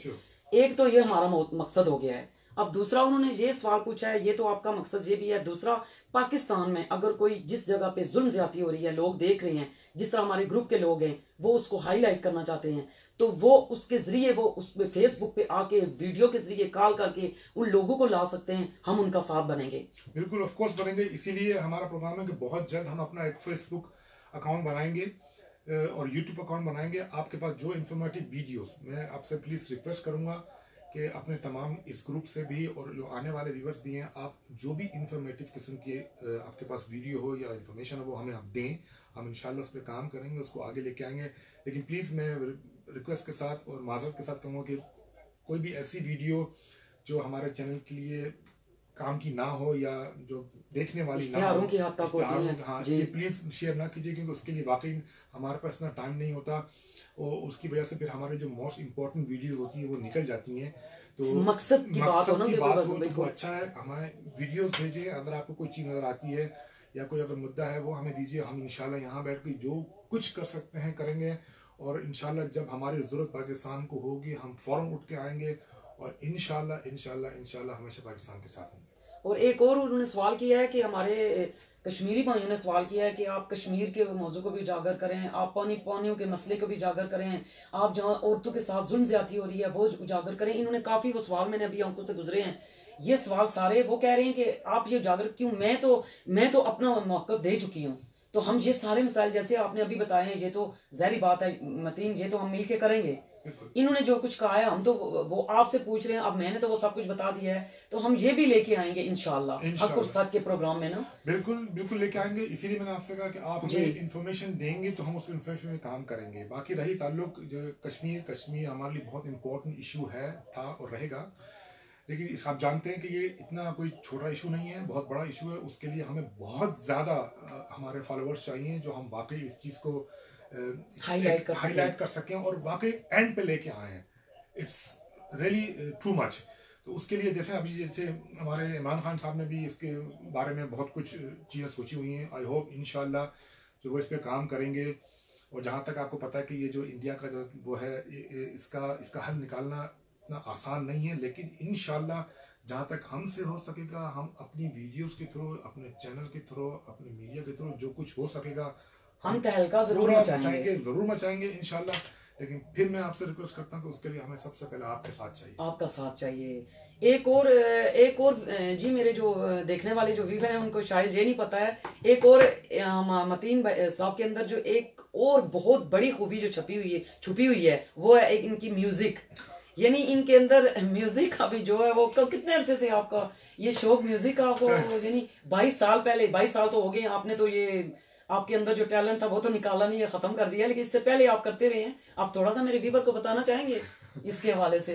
एक तो ये हमारा मकसद हो गया है। अब दूसरा उन्होंने ये सवाल पूछा है, ये तो आपका मकसद ये भी है। दूसरा, पाकिस्तान में अगर कोई जिस जगह पे जुल्म ज्यादती हो रही है, लोग देख रहे हैं, जिस तरह हमारे ग्रुप के लोग हैं वो उसको हाईलाइट करना चाहते हैं, तो वो उसके जरिए वो उस पे फेसबुक पे आके वीडियो के जरिए कॉल करके उन लोगों को ला सकते हैं। हम उनका साथ बनेंगे, बिल्कुल ऑफ कोर्स बनेंगे। इसीलिए हमारा प्रोग्राम है कि बहुत जल्द हम अपना एक फेसबुक अकाउंट बनाएंगे और यूट्यूब अकाउंट बनाएंगे। आपके पास जो इन्फॉर्मेटिव वीडियोस, मैं आपसे प्लीज़ रिक्वेस्ट करूंगा कि अपने तमाम इस ग्रुप से भी और जो आने वाले व्यूवर्स भी हैं, आप जो भी इंफॉर्मेटिव किस्म की आपके पास वीडियो हो या इन्फॉर्मेशन हो वो हमें आप दें। हम इंशाल्लाह उस पर काम करेंगे, उसको आगे लेके आएंगे। लेकिन प्लीज़ मैं रिक्वेस्ट के साथ और माजरत के साथ कहूँगा कि कोई भी ऐसी वीडियो जो हमारे चैनल के लिए काम की ना हो या जो देखने वाली ना हो, की हद तक होती है, हाँ, ये प्लीज़ शेयर ना कीजिए, क्योंकि उसके लिए वाकई हमारे पास इतना टाइम नहीं होता और उसकी वजह से फिर हमारे जो मोस्ट इम्पोर्टेंट वीडियो होती है वो निकल जाती हैं। तो मकसद की बात हो तो अच्छा है, हमें वीडियोस भेजें। अगर आपको कोई चीज़ नज़र आती है या कोई अगर मुद्दा है वो हमें दीजिए। हम इंशाल्लाह यहाँ बैठ के जो कुछ कर सकते हैं करेंगे और इंशाल्लाह जब हमारी ज़रूरत पाकिस्तान को होगी हम फ़ौरन उठ के आएंगे और इंशाल्लाह इंशाल्लाह इंशाल्लाह हमेशा पाकिस्तान के साथ होंगे। और एक और उन्होंने सवाल किया है कि हमारे कश्मीरी भाइयों ने सवाल किया है कि आप कश्मीर के मौजू को भी उजागर करें, आप पानियों के मसले को भी उजागर करें, आप जहाँ औरतों के साथ जुल्म ज्यादती हो रही है वो उजागर करें। इन्होंने काफी वो सवाल मैंने अभी आंखों से गुजरे हैं, ये सवाल सारे वो कह रहे हैं कि आप ये उजागर क्यों, मैं तो अपना मौक़िफ़ दे चुकी हूँ। तो हम ये सारे मिसाइल जैसे आपने अभी बताए हैं, ये तो ज़ाहिर बात है मतीन, ये तो हम मिल के करेंगे। इन्होंने जो कुछ कहा है हम तो वो आपसे पूछ रहे हैं, अब मैंने तो वो सब कुछ बता दिया है, तो हम ये भी लेके आएंगे इंशाल्लाह हक और सच के प्रोग्राम में ना। बिल्कुल बिल्कुल लेके आएंगे। इसीलिए मैंने आपसे कहा कि आप हमें इन्फॉर्मेशन देंगे तो हम उस इन्फॉर्मेशन में काम करेंगे। बाकी रही ताल्लुक जो कश्मीर हमारे लिए बहुत इंपॉर्टेंट इशू है, था और रहेगा। लेकिन इस आप जानते हैं कि ये इतना कोई छोटा इशू नहीं है, बहुत बड़ा इशू है। उसके लिए हमें बहुत ज़्यादा हमारे फॉलोअर्स चाहिए जो हम वाकई इस चीज़ को हाईलाइट कर सकें और वाकई एंड पे लेके आए हैं। It's really too much. तो उसके लिए जैसे हमारे इमरान खान साहब ने भी इसके बारे में बहुत कुछ चीज़ें सोची हुई हैं। आई होप इंशाल्लाह जो वो इस पर काम करेंगे। और जहाँ तक आपको पता है कि ये जो इंडिया का जो वो है इसका हल निकालना इतना आसान नहीं है, लेकिन इंशाल्लाह जहाँ तक हमसे हो सकेगा हम अपनी वीडियोस के थ्रू, अपने चैनल के थ्रू, अपने मीडिया के थ्रू जो कुछ हो सकेगा हम तहलका जरूर मचाएंगे इंशाल्लाह। लेकिन फिर मैं आपसे रिक्वेस्ट करता हूँ कि उसके लिए हमें सबसे पहले आपके साथ चाहिए, आपका साथ चाहिए। एक और जी, मेरे जो देखने वाले जो व्यूअर हैं उनको शायद ये नहीं पता है, एक और मतीन साहब के अंदर जो एक और बहुत बड़ी खूबी जो छुपी हुई है वो है एक इनकी म्यूजिक। यानी इनके अंदर म्यूजिक अभी जो है वो कितने अरसे से आपका ये शौक म्यूजिक का आपको, यानी 22 साल तो हो गए आपने, तो ये आपके अंदर जो टैलेंट था वो तो निकाला नहीं है, खत्म कर दिया, लेकिन इससे पहले आप करते रहे हैं। आप थोड़ा सा मेरे व्यूअर को बताना चाहेंगे इसके हवाले से?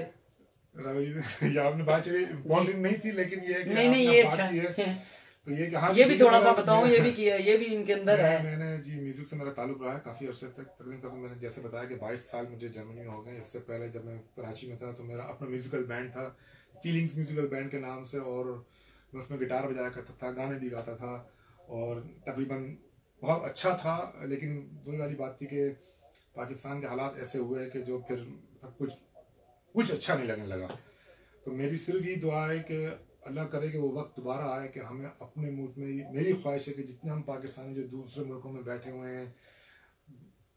ये आपने बात चली इम्पोर्टेंट नहीं थी, लेकिन ये नहीं ये अच्छा है। तो ये हाँ, ये भी थोड़ा सा बताओ, ये भी किया, ये भी इनके अंदर है। मैंने जी म्यूजिक से मेरा ताल्लुक रहा है काफी अरसे तक, तकरीबन मैंने जैसे बताया कि 22 साल मुझे जर्मनी में हो गए। इससे पहले जब मैं कराची में था तो मेरा अपना म्यूजिकल बैंड था, फीलिंग्स म्यूजिकल बैंड के नाम से, और मैं उसमें गिटार बजाया करता था, गाने भी गाता था और तकरीबन बहुत अच्छा था। लेकिन वही वाली बात थी कि पाकिस्तान के हालात ऐसे हुए कि जो फिर कुछ अच्छा नहीं लगने लगा। तो मेरी सिर्फ ये दुआ है कि अल्लाह करे कि वो वक्त दोबारा आए कि हमें अपने मुल्क में, मेरी ख्वाहिश है कि जितने हम पाकिस्तानी जो दूसरे मुल्कों में बैठे हुए हैं,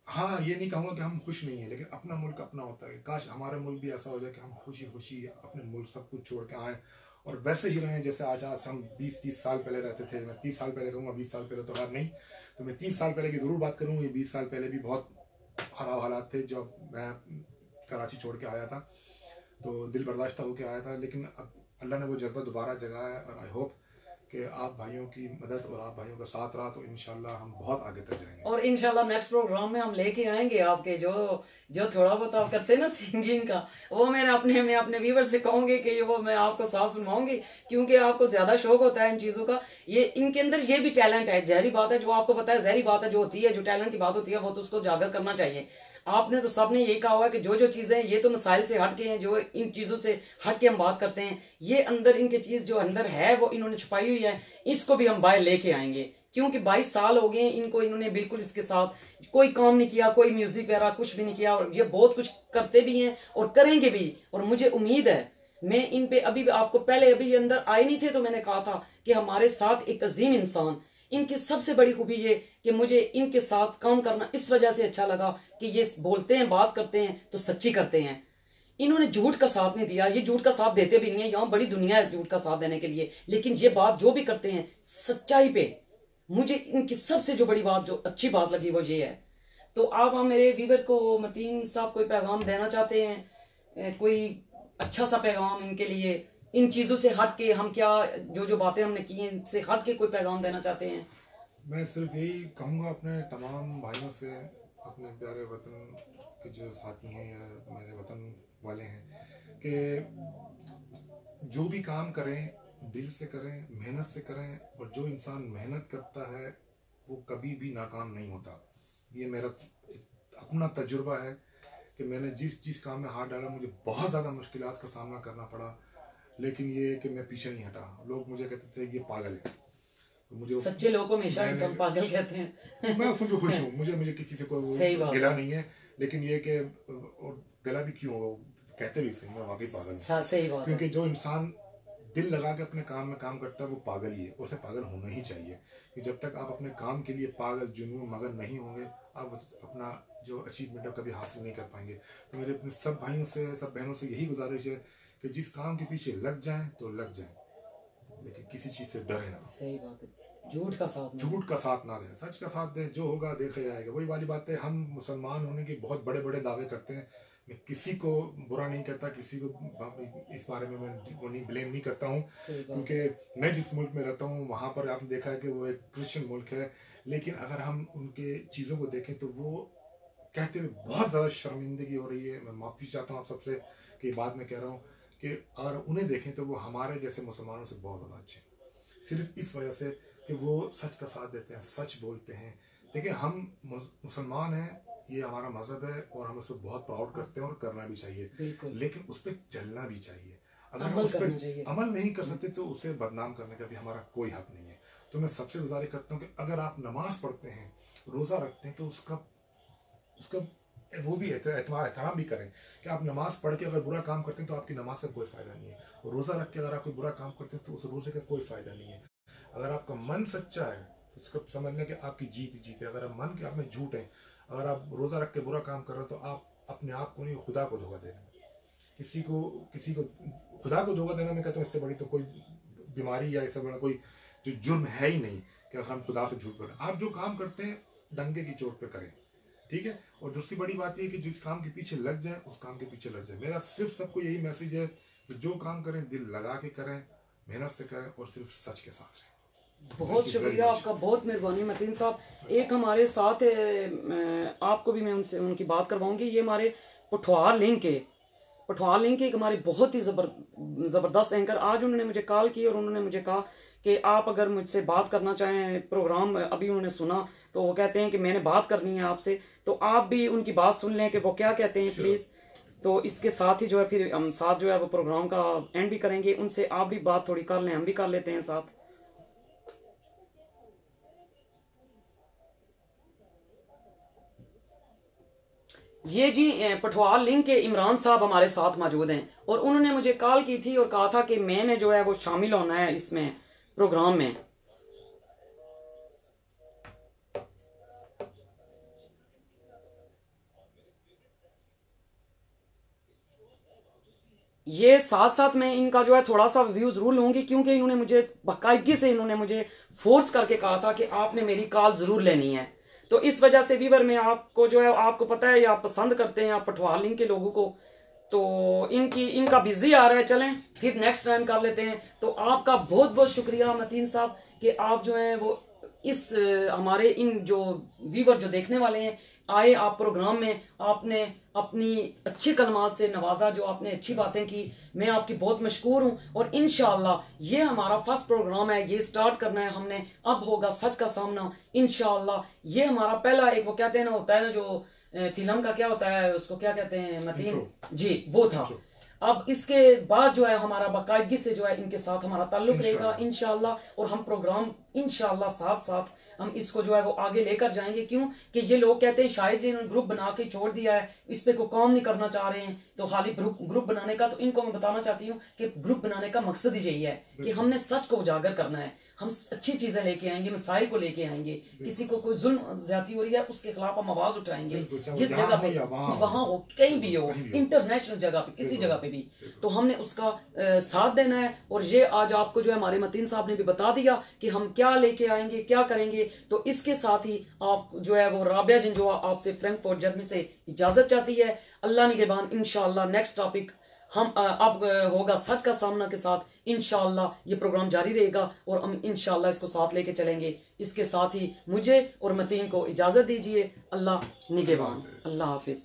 हाँ ये नहीं कहूँगा कि हम खुश नहीं हैं, लेकिन अपना मुल्क अपना होता है। काश हमारे मुल्क भी ऐसा हो जाए कि हम खुशी खुशी अपने मुल्क सब कुछ छोड़ के आएँ और वैसे ही रहें जैसे आज हम 20-30 साल पहले रहते थे। मैं 30 साल पहले कहूँगा, 20 साल पहले तो खैर नहीं, तो मैं 30 साल पहले की ज़रूर बात करूँ। ये 20 साल पहले भी बहुत ख़राब हालात थे जब मैं कराची छोड़ के आया था, तो दिल बर्दाश्त होकर आया था। लेकिन अब अल्लाह ने वो जज्बा दोबारा जगाया है और आई होप कि आप भाइयों की मदद और आप भाइयों का साथ रहा तो इंशाल्लाह हम बहुत आगे तक जाएंगे। और इंशाल्लाह नेक्स्ट प्रोग्राम में हम लेके आएंगे आपके जो थोड़ा बहुत आप करते हैं ना सिंगिंग का, वो मैं अपने व्यूवर से कहूँगी कि वो मैं आपको साथ सुनवाऊंगी, क्योंकि आपको ज्यादा शौक होता है इन चीजों का। ये इनके अंदर ये भी टैलेंट है, जहरी बात है, जो आपको पता है जहरी बात है जो होती है, जो टैलेंट की बात होती है वो तो उसको उजागर करना चाहिए। आपने तो सबने यही कहा हुआ है कि जो चीजें ये तो मसाइल से हट के हैं, जो इन चीजों से हट के हम बात करते हैं, ये अंदर इनके चीज जो अंदर है वो इन्होंने छुपाई हुई है, इसको भी हम बाहर लेके आएंगे। क्योंकि 22 साल हो गए इनको, इन्होंने बिल्कुल इसके साथ कोई काम नहीं किया, कोई म्यूजिक वगैरह कुछ भी नहीं किया, और ये बहुत कुछ करते भी हैं और करेंगे भी। और मुझे उम्मीद है मैं इन पे अभी आपको पहले अभी ये अंदर आए नहीं थे तो मैंने कहा था कि हमारे साथ एक अजीम इंसान, इनकी सबसे बड़ी खूबी ये कि मुझे इनके साथ काम करना इस वजह से अच्छा लगा कि ये बोलते हैं, बात करते हैं तो सच्ची करते हैं। इन्होंने झूठ का साथ नहीं दिया, ये झूठ का साथ देते भी नहीं है, यहाँ बड़ी दुनिया है झूठ का साथ देने के लिए, लेकिन ये बात जो भी करते हैं सच्चाई पे। मुझे इनकी सबसे जो बड़ी बात, जो अच्छी बात लगी वो ये है। तो आप मेरे व्यूवर को मतीन साहब कोई पैगाम देना चाहते हैं, कोई अच्छा सा पैगाम इनके लिए, इन चीजों से हट के हम क्या जो जो बातें हमने की हैं इनसे हट के कोई पैगाम देना चाहते हैं? मैं सिर्फ यही कहूँगा अपने तमाम भाइयों से, अपने प्यारे वतन के जो साथी हैं या मेरे वतन वाले हैं, कि जो भी काम करें दिल से करें, मेहनत से करें, और जो इंसान मेहनत करता है वो कभी भी नाकाम नहीं होता। ये मेरा अपना तजुर्बा है कि मैंने जिस काम में हाथ डाला मुझे बहुत ज़्यादा मुश्किलात का सामना करना पड़ा, लेकिन ये कि मैं पीछे नहीं हटा। लोग मुझे कहते थे ये पागल है, तो मुझे सच्चे लोगों को हमेशा इंसान पागल कहते हैं। मैं उसमें भी खुश हूँ, मुझे किसी से कोई गिला नहीं है, लेकिन ये कि गला भी क्यों हो, कहते भी सही मैं वाकई पागल हूँ। सही बात, क्योंकि जो इंसान दिल लगा के अपने काम में काम करता है वो पागल ही है, उसे पागल होना ही चाहिए। कि जब तक आप अपने काम के लिए पागल जुनून मगन नहीं होंगे आप अपना जो अचीवमेंट है कभी हासिल नहीं कर पाएंगे। तो मेरे अपने सब भाइयों से, सब बहनों से यही गुजारिश है कि जिस काम के पीछे लग जाएं तो लग जाएं, लेकिन किसी चीज से डरे ना। सही बात है, झूठ का साथ ना दें, सच का साथ दें, जो होगा देखा जाएगा। वही वाली बात है, हम मुसलमान होने के बहुत बड़े बड़े दावे करते हैं, मैं किसी को बुरा नहीं करता, किसी को इस बारे में मैं वो नहीं ब्लेम नहीं करता हूँ, क्योंकि मैं जिस मुल्क में रहता हूँ वहाँ पर आपने देखा है कि वो एक क्रिश्चियन मुल्क है, लेकिन अगर हम उनके चीज़ों को देखें तो वो कहते हुए बहुत ज़्यादा शर्मिंदगी हो रही है। मैं माफ़ी चाहता हूँ आप सबसे कि बाद में कह रहा हूँ कि अगर उन्हें देखें तो वो हमारे जैसे मुसलमानों से बहुत ज़्यादा अच्छे हैं, सिर्फ इस वजह से कि वो सच का साथ देते हैं, सच बोलते हैं। देखिए हम मुसलमान हैं, ये हमारा मजहब है और हम उस पर बहुत प्राउड करते हैं और करना भी चाहिए, लेकिन उस पर चलना भी चाहिए। अगर हम उस पर अमल नहीं कर सकते तो उसे बदनाम करने का भी हमारा कोई हक नहीं है। तो मैं सबसे गुजारिश करता हूँ कि अगर आप नमाज पढ़ते हैं, रोज़ा रखते हैं, तो उसका वो भी एहतराम भी करें कि आप नमाज पढ़ के अगर बुरा काम करते हैं तो आपकी नमाज का कोई फ़ायदा नहीं है, और रोज़ा रख के अगर आप कोई बुरा काम करते हैं तो उस रोज़े का कोई फ़ायदा नहीं है। अगर आपका मन सच्चा है तो उसका समझ लें कि आपकी जीत है। अगर आप मन के आप में झूठ है, अगर आप रोज़ा रख के बुरा काम कर रहे हो तो आप अपने आप को नहीं, खुदा को धोखा दे रहे हैं। किसी को खुदा को धोखा देना, मैं कहता हूँ इससे बड़ी तो कोई बीमारी या इससे बड़ा कोई जो जुर्म है ही नहीं कि अगर हम खुदा से झूठ बोलें। आप जो काम करते हैं डंके की चोट पे करें, ठीक है। और दूसरी बड़ी बात यह कि जिस काम के पीछे लग जाए उस काम के पीछे लग जाए। मेरा सिर्फ सबको यही मैसेज है कि जो काम करें दिल लगा के करें, मेहनत से करें और सिर्फ सच के साथ रहें। बहुत शुक्रिया आपका, बहुत मेहरबानी मतीन साहब। एक हमारे साथ आपको भी मैं उनकी बात करवाऊंगी। ये हमारे पठवार लिंक एक हमारे बहुत ही ज़बरदस्त एंकर, आज उन्होंने मुझे कॉल की और उन्होंने मुझे कहा कि आप अगर मुझसे बात करना चाहें, प्रोग्राम अभी उन्होंने सुना तो वो कहते हैं कि मैंने बात करनी है आपसे, तो आप भी उनकी बात सुन लें कि वो क्या कहते हैं प्लीज़। तो इसके साथ ही जो है फिर हम साथ जो है वो प्रोग्राम का एंड भी करेंगे। उनसे आप भी बात थोड़ी कर लें, हम भी कर लेते हैं साथ। ये जी पठवार लिंक के इमरान साहब हमारे साथ मौजूद हैं और उन्होंने मुझे कॉल की थी और कहा था कि मैंने जो है वो शामिल होना है इसमें प्रोग्राम में। ये साथ साथ मैं इनका जो है थोड़ा सा व्यू जरूर लूंगी, क्योंकि इन्होंने मुझे बाकायदगी से इन्होंने मुझे फोर्स करके कहा था कि आपने मेरी कॉल जरूर लेनी है। तो इस वजह से व्यूअर में आपको जो है, आपको पता है आप पसंद करते हैं आप पठवार लिंक के लोगों को, तो इनका बिजी आ रहा है, चलें फिर नेक्स्ट टाइम कर लेते हैं। तो आपका बहुत बहुत शुक्रिया मतीन साहब कि आप जो है वो इस हमारे इन जो व्यूअर जो देखने वाले हैं आए आप प्रोग्राम में, आपने अपनी अच्छे कलमात से नवाजा, जो आपने अच्छी बातें की, मैं आपकी बहुत मशकूर हूं। और इंशाअल्लाह ये हमारा फर्स्ट प्रोग्राम है, ये स्टार्ट करना है हमने, अब होगा सच का सामना इंशाअल्लाह। ये हमारा पहला एक वो कहते हैं ना, होता है ना जो फिल्म का क्या होता है उसको क्या कहते हैं मतीन जी, वो था। अब इसके बाद जो है हमारा बाकायदगी से जो है इनके साथ हमारा ताल्लुक रहेगा इंशाअल्लाह, और हम प्रोग्राम इंशाल्लाह साथ साथ हम इसको जो है वो आगे लेकर जाएंगे। क्यों कि ये लोग कहते हैं शायद जी इन्होंने ग्रुप बना के छोड़ दिया है, इस पे कोई काम नहीं करना चाह रहे हैं, तो खाली ग्रुप बनाने का। तो इनको मैं बताना चाहती हूँ कि ग्रुप बनाने का मकसद ही यही है कि हमने सच को उजागर करना है, हम अच्छी चीजें लेके आएंगे, मसाइल को लेके आएंगे, किसी को कोई जुल्म ज्यादती हो रही है उसके खिलाफ हम आवाज उठाएंगे, जिस जगह पे वहां हो, कहीं भी हो, इंटरनेशनल जगह पे, किसी जगह पे भी, तो हमने उसका साथ देना है। और ये आज आपको जो है हमारे मतीन साहब ने भी बता दिया कि हम क्या लेके आएंगे, क्या करेंगे। तो इसके साथ ही आप जो है वो राबिया जंजोआ आपसे फ्रैंकफर्ट जर्मनी से इजाजत चाहती है। अल्लाह निगहबान। इंशाअल्लाह नेक्स्ट टॉपिक हम अब होगा सच का सामना के साथ। इंशाअल्लाह ये प्रोग्राम जारी रहेगा और हम इंशाअल्लाह इसको साथ लेके चलेंगे। इसके साथ ही मुझे और मतीन को इजाजत दीजिए। अल्लाह निगहबान। अल्लाह हाफिज।